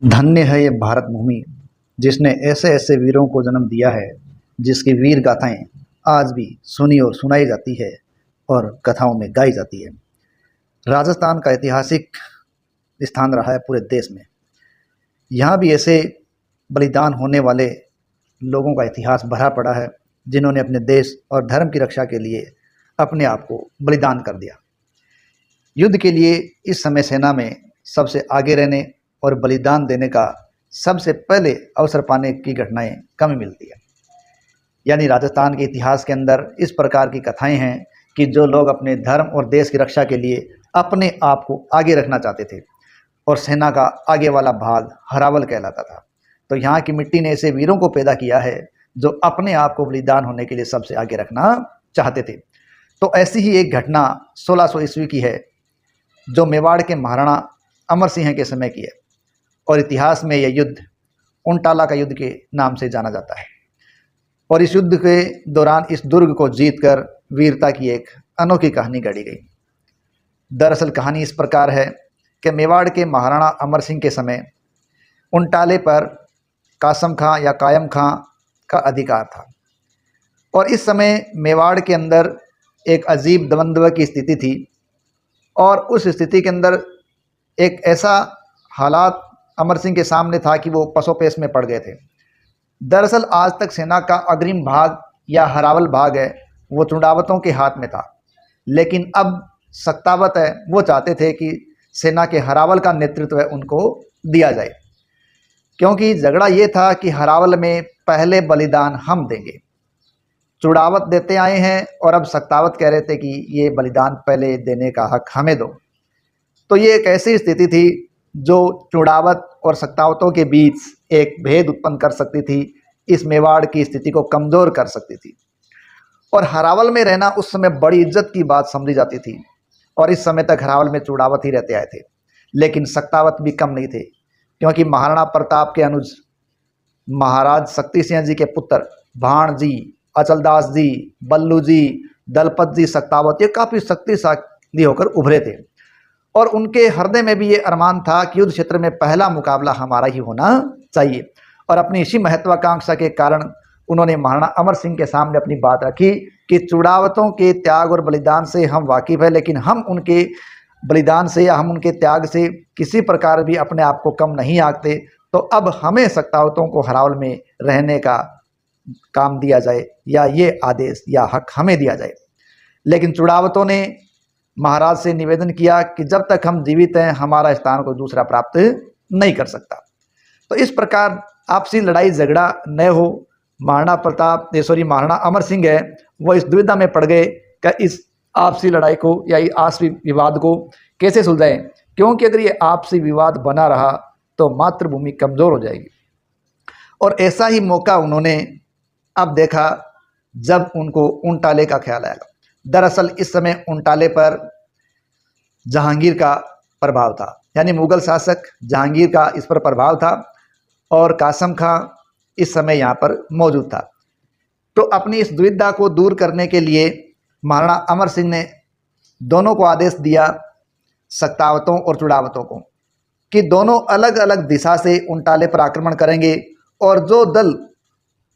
धन्य है ये भारत भूमि जिसने ऐसे ऐसे वीरों को जन्म दिया है, जिसकी वीर गाथाएं आज भी सुनी और सुनाई जाती है और कथाओं में गाई जाती है। राजस्थान का ऐतिहासिक स्थान रहा है पूरे देश में। यहाँ भी ऐसे बलिदान होने वाले लोगों का इतिहास भरा पड़ा है, जिन्होंने अपने देश और धर्म की रक्षा के लिए अपने आप को बलिदान कर दिया। युद्ध के लिए इस समय सेना में सबसे आगे रहने और बलिदान देने का सबसे पहले अवसर पाने की घटनाएं कम ही मिलती है। यानी राजस्थान के इतिहास के अंदर इस प्रकार की कथाएं हैं कि जो लोग अपने धर्म और देश की रक्षा के लिए अपने आप को आगे रखना चाहते थे और सेना का आगे वाला भाग हरावल कहलाता था, तो यहाँ की मिट्टी ने ऐसे वीरों को पैदा किया है जो अपने आप को बलिदान होने के लिए सबसे आगे रखना चाहते थे। तो ऐसी ही एक घटना 1600 ईस्वी की है, जो मेवाड़ के महाराणा अमर सिंह के समय की है, और इतिहास में यह युद्ध उनटाला का युद्ध के नाम से जाना जाता है। और इस युद्ध के दौरान इस दुर्ग को जीतकर वीरता की एक अनोखी कहानी गढ़ी गई। दरअसल कहानी इस प्रकार है कि मेवाड़ के महाराणा अमर सिंह के समय उनटाले पर कासम खां या कायम खां का अधिकार था, और इस समय मेवाड़ के अंदर एक अजीब द्वंद्व की स्थिति थी। और उस स्थिति के अंदर एक ऐसा हालात अमर सिंह के सामने था कि वो पसोपेश में पड़ गए थे। दरअसल आज तक सेना का अग्रिम भाग या हरावल भाग है, वो चुड़ावतों के हाथ में था, लेकिन अब सत्तावत है वो चाहते थे कि सेना के हरावल का नेतृत्व है उनको दिया जाए, क्योंकि झगड़ा ये था कि हरावल में पहले बलिदान हम देंगे। चुड़ावत देते आए हैं और अब सत्तावत कह रहे थे कि ये बलिदान पहले देने का हक हमें दो। तो ये एक ऐसी स्थिति थी जो चुड़ावत और सत्तावतों के बीच एक भेद उत्पन्न कर सकती थी, इस मेवाड़ की स्थिति को कमज़ोर कर सकती थी। और हरावल में रहना उस समय बड़ी इज्जत की बात समझी जाती थी, और इस समय तक हरावल में चुड़ावत ही रहते आए थे। लेकिन सत्तावत भी कम नहीं थे, क्योंकि महाराणा प्रताप के अनुज महाराज शक्ति सिंह जी के पुत्र भाण जी, अचलदास जी, बल्लू जी, दलपत जी सत्तावत ये काफ़ी शक्तिशाली होकर उभरे थे, और उनके हृदय में भी ये अरमान था कि युद्ध क्षेत्र में पहला मुकाबला हमारा ही होना चाहिए। और अपनी इसी महत्वाकांक्षा के कारण उन्होंने महाराणा अमर सिंह के सामने अपनी बात रखी कि चुड़ावतों के त्याग और बलिदान से हम वाकिफ़ हैं, लेकिन हम उनके बलिदान से या हम उनके त्याग से किसी प्रकार भी अपने आप को कम नहीं आंकते। तो अब हमें सत्तावतों को हरावल में रहने का काम दिया जाए, या ये आदेश या हक हमें दिया जाए। लेकिन चुड़ावतों ने महाराज से निवेदन किया कि जब तक हम जीवित हैं हमारा स्थान कोई दूसरा प्राप्त नहीं कर सकता। तो इस प्रकार आपसी लड़ाई झगड़ा न हो, महाराणा अमर सिंह है वो इस दुविधा में पड़ गए कि इस आपसी लड़ाई को या आपसी विवाद को कैसे सुलझाएं, क्योंकि अगर ये आपसी विवाद बना रहा तो मातृभूमि कमज़ोर हो जाएगी। और ऐसा ही मौका उन्होंने अब देखा जब उनको उनटाले का ख्याल आया। दरअसल इस समय उनटाले पर जहांगीर का प्रभाव था, यानी मुगल शासक जहांगीर का इस पर प्रभाव था, और कासम खां इस समय यहाँ पर मौजूद था। तो अपनी इस दुविधा को दूर करने के लिए महाराणा अमर सिंह ने दोनों को आदेश दिया, सत्तावतों और चुड़ावतों को, कि दोनों अलग अलग दिशा से उनटाले पर आक्रमण करेंगे, और जो दल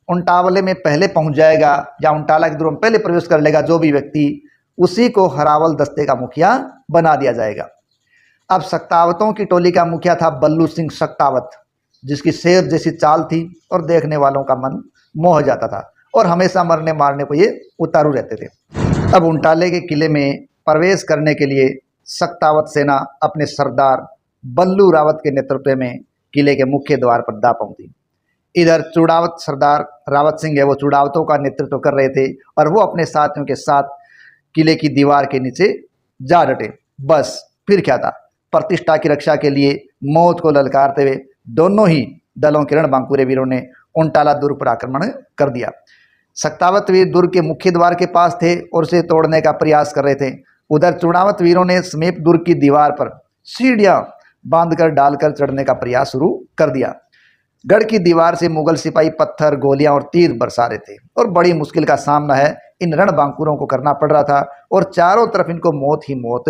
उनटाले में पहले पहुंच जाएगा या उनटाला के दुर्ग में पहले प्रवेश कर लेगा जो भी व्यक्ति, उसी को हरावल दस्ते का मुखिया बना दिया जाएगा। अब सत्तावतों की टोली का मुखिया था बल्लू सिंह सत्तावत, जिसकी शेर जैसी चाल थी और देखने वालों का मन मोह जाता था, और हमेशा मरने मारने को ये उतारू रहते थे। अब उनटाले के किले में प्रवेश करने के लिए सत्तावत सेना अपने सरदार बल्लू रावत के नेतृत्व में किले के मुख्य द्वार पर दा पहुंची। इधर चुड़ावत सरदार रावत सिंह है वो चुड़ावतों का नेतृत्व कर रहे थे, और वो अपने साथियों के साथ किले की दीवार के नीचे जा डटे। बस फिर क्या था, प्रतिष्ठा की रक्षा के लिए मौत को ललकारते हुए दोनों ही दलों के रणबांकुरे वीरों ने उनटाला दुर्ग पर आक्रमण कर दिया। सत्तावत वीर दुर्ग के मुख्य द्वार के पास थे और उसे तोड़ने का प्रयास कर रहे थे। उधर चुड़ावत वीरों ने समीप दुर्ग की दीवार पर सीढ़ियां बांधकर डालकर चढ़ने का प्रयास शुरू कर दिया। गढ़ की दीवार से मुगल सिपाही पत्थर, गोलियां और तीर बरसा रहे थे, और बड़ी मुश्किल का सामना है इन रणबांकुरों को करना पड़ रहा था, और चारों तरफ इनको मौत ही मौत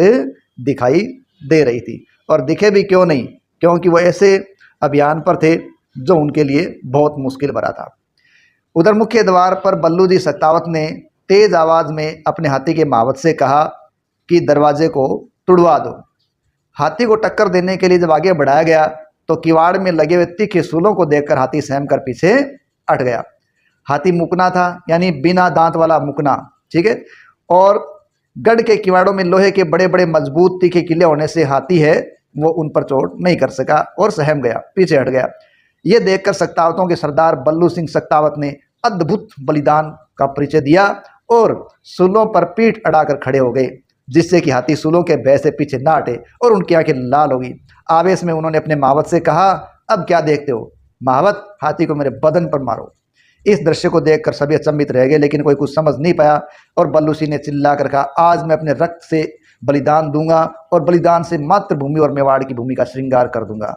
दिखाई दे रही थी। और दिखे भी क्यों नहीं, क्योंकि वो ऐसे अभियान पर थे, जो उनके लिए बहुत मुश्किल भरा था। उधर मुख्य द्वार पर बल्लू जी सत्तावत ने तेज आवाज में अपने हाथी के महावत से कहा कि दरवाजे को तुड़वा दो। हाथी को टक्कर देने के लिए जब आगे बढ़ाया गया तो किवाड़ में लगे हुए तीखे सूलों को देखकर हाथी सहम कर पीछे हट गया। हाथी मुकना था, यानी बिना दांत वाला मुकना, ठीक है। और गढ़ के किवाड़ों में लोहे के बड़े बड़े मजबूत तीखे किले होने से हाथी है वो उन पर चोट नहीं कर सका और सहम गया, पीछे हट गया। ये देखकर सख्तावतों के सरदार बल्लू सिंह सख्तावत ने अद्भुत बलिदान का परिचय दिया और सूलों पर पीठ अड़ाकर खड़े हो गए, जिससे कि हाथी सूलों के भय से पीछे ना हटे और उनकी आंखें लाल हो गई। आवेश में उन्होंने अपने महावत से कहा, अब क्या देखते हो महावत, हाथी को मेरे बदन पर मारो। इस दृश्य को देखकर सभी अचंभित रह गए, लेकिन कोई कुछ समझ नहीं पाया और बल्लू सिंह ने चिल्ला कर कहा, आज मैं अपने रक्त से बलिदान दूंगा और बलिदान से मातृभूमि और मेवाड़ की भूमि का श्रृंगार कर दूंगा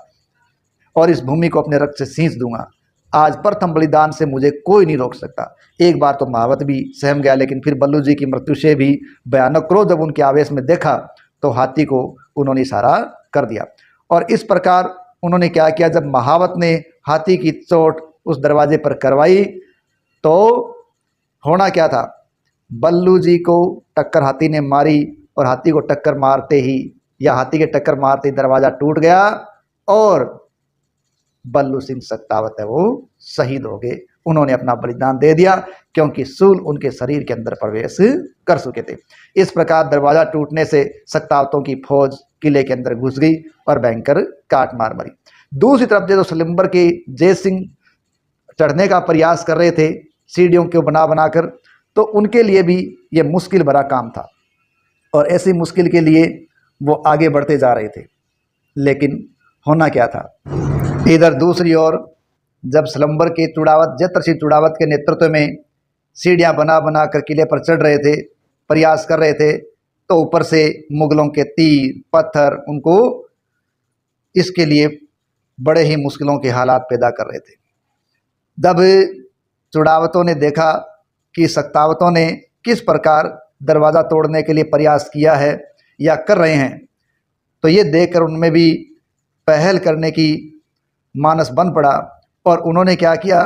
और इस भूमि को अपने रक्त से सींच दूंगा। आज प्रथम बलिदान से मुझे कोई नहीं रोक सकता। एक बार तो महावत भी सहम गया, लेकिन फिर बल्लू जी की मृत्यु से भी भयानक क्रोध जब उनके आवेश में देखा तो हाथी को उन्होंने इशारा कर दिया। और इस प्रकार उन्होंने क्या किया, जब महावत ने हाथी की चोट उस दरवाजे पर करवाई तो होना क्या था, बल्लू जी को टक्कर हाथी ने मारी और हाथी को टक्कर मारते ही या हाथी के टक्कर मारते ही दरवाजा टूट गया और बल्लू सिंह सख्तावत है वो शहीद हो गए। उन्होंने अपना बलिदान दे दिया क्योंकि सूल उनके शरीर के अंदर प्रवेश कर चुके थे। इस प्रकार दरवाजा टूटने से सख्तावतों की फौज किले के अंदर घुस गई और भयंकर काट मार मरी। दूसरी तरफ जो सलेम्बर के जय सिंह चढ़ने का प्रयास कर रहे थे सीढ़ियों को बना बनाकर, तो उनके लिए भी ये मुश्किल भरा काम था और ऐसी मुश्किल के लिए वो आगे बढ़ते जा रहे थे। लेकिन होना क्या था, इधर दूसरी ओर जब सलम्बर के चुड़ावत जत्र सिंह चुड़ावत के नेतृत्व में सीढ़ियाँ बना बना कर किले पर चढ़ रहे थे, प्रयास कर रहे थे, तो ऊपर से मुगलों के तीर पत्थर उनको इसके लिए बड़े ही मुश्किलों के हालात पैदा कर रहे थे। जब चुड़ावतों ने देखा कि सख्तावतों ने किस प्रकार दरवाज़ा तोड़ने के लिए प्रयास किया है या कर रहे हैं, तो ये देखकर उनमें भी पहल करने की मानस बन पड़ा और उन्होंने क्या किया,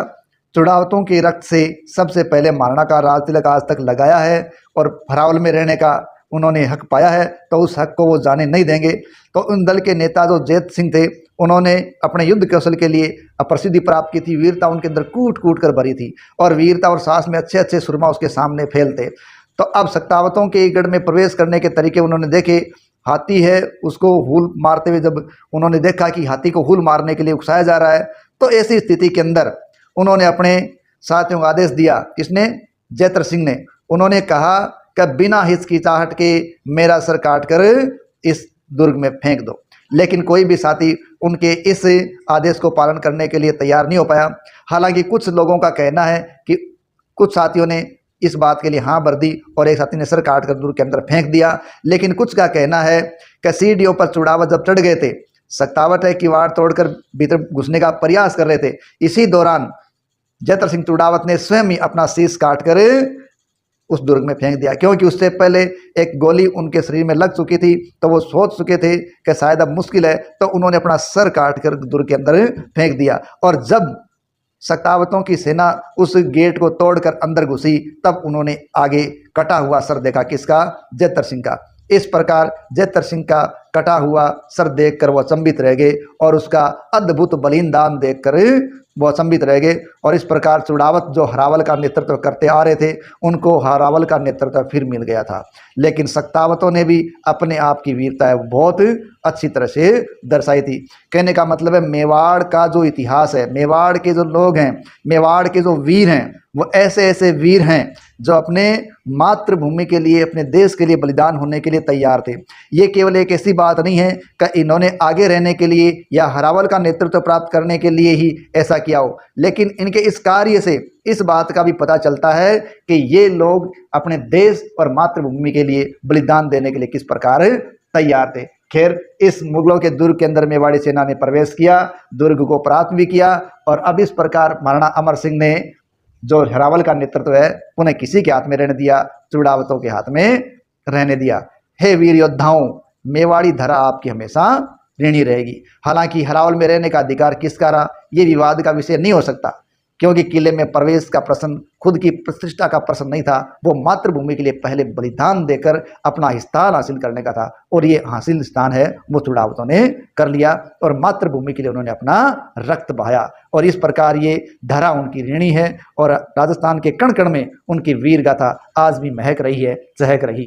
चुड़ावतों के रक्त से सबसे पहले महाराणा का राज तिलक आज तक लगाया है और फरावल में रहने का उन्होंने हक पाया है, तो उस हक को वो जाने नहीं देंगे। तो उन दल के नेता जो जैत सिंह थे, उन्होंने अपने युद्ध कौशल के लिए प्रसिद्धि प्राप्त की थी, वीरता उनके अंदर कूट कूट कर भरी थी और वीरता और साहस में अच्छे अच्छे सुरमा उसके सामने फैलते। तो अब सख्तावतों के गढ़ में प्रवेश करने के तरीके उन्होंने देखे। हाथी है उसको हुल मारते हुए जब उन्होंने देखा कि हाथी को हुल मारने के लिए उकसाया जा रहा है, तो ऐसी स्थिति के अंदर उन्होंने अपने साथियों को आदेश दिया, किसने, जैत्र सिंह ने। उन्होंने कहा कि बिना हिचकिचाहट के मेरा सर काट कर इस दुर्ग में फेंक दो। लेकिन कोई भी साथी उनके इस आदेश को पालन करने के लिए तैयार नहीं हो पाया। हालांकि कुछ लोगों का कहना है कि कुछ साथियों ने इस बात के लिए हाँ भर दी और एक साथी ने सर काट कर दुर्ग के अंदर फेंक दिया। लेकिन कुछ का कहना है कि सीढ़ियों पर चुड़ावत जब चढ़ गए थे, सख्तावत है किवाड़ तोड़कर भीतर घुसने का प्रयास कर रहे थे, इसी दौरान जैत्र सिंह चुड़ावत ने स्वयं ही अपना शीश काट कर उस दुर्ग में फेंक दिया, क्योंकि उससे पहले एक गोली उनके शरीर में लग चुकी थी। तो वो सोच चुके थे कि शायद अब मुश्किल है, तो उन्होंने अपना सर काट कर दुर्ग के अंदर फेंक दिया। और जब सख्तावतों की सेना उस गेट को तोड़कर अंदर घुसी, तब उन्होंने आगे कटा हुआ सर देखा, किसका, जैत्र सिंह का। इस प्रकार जैत्र सिंह का कटा हुआ सर देखकर वो अचंभित रह गए और उसका अद्भुत बलिदान देखकर वो अचंभित रह गए। और इस प्रकार चुड़ावत जो हरावल का नेतृत्व करते आ रहे थे, उनको हरावल का नेतृत्व फिर मिल गया था। लेकिन सख्तावतों ने भी अपने आप की वीरता है बहुत अच्छी तरह से दर्शाई थी। कहने का मतलब है मेवाड़ का जो इतिहास है, मेवाड़ के जो लोग हैं, मेवाड़ के जो वीर हैं, वो ऐसे ऐसे वीर हैं जो अपने मातृभूमि के लिए, अपने देश के लिए बलिदान होने के लिए तैयार थे। ये केवल एक ऐसी बात नहीं है कि इन्होंने आगे रहने के लिए या हरावल का नेतृत्व प्राप्त करने के लिए ही ऐसा किया हो, लेकिन इनके इस कार्य से इस बात का भी पता चलता है कि ये लोग अपने देश और मातृभूमि के लिए बलिदान देने के लिए किस प्रकार तैयार थे। खैर, इस मुगलों के दुर्ग के अंदर मेवाड़ी सेना ने प्रवेश किया, दुर्ग को प्राप्त भी किया और अब इस प्रकार महाराणा अमर सिंह ने जो हरावल का नेतृत्व है उन्हें किसी के हाथ में रहने दिया, चुड़ावतों के हाथ में रहने दिया। हे वीर योद्धाओं, मेवाड़ी धरा आपकी हमेशा ऋणी रहेगी। हालांकि हरावल में रहने का अधिकार किसका रहा, ये विवाद का विषय नहीं हो सकता, क्योंकि किले में प्रवेश का प्रश्न खुद की प्रतिष्ठा का प्रश्न नहीं था, वो मातृभूमि के लिए पहले बलिदान देकर अपना स्थान हासिल करने का था, और ये हासिल स्थान है वो चुड़ावतों ने कर लिया और मातृभूमि के लिए उन्होंने अपना रक्त बहाया। और इस प्रकार ये धरा उनकी ऋणी है और राजस्थान के कण कण में उनकी वीर गाथा आज भी महक रही है, चहक रही।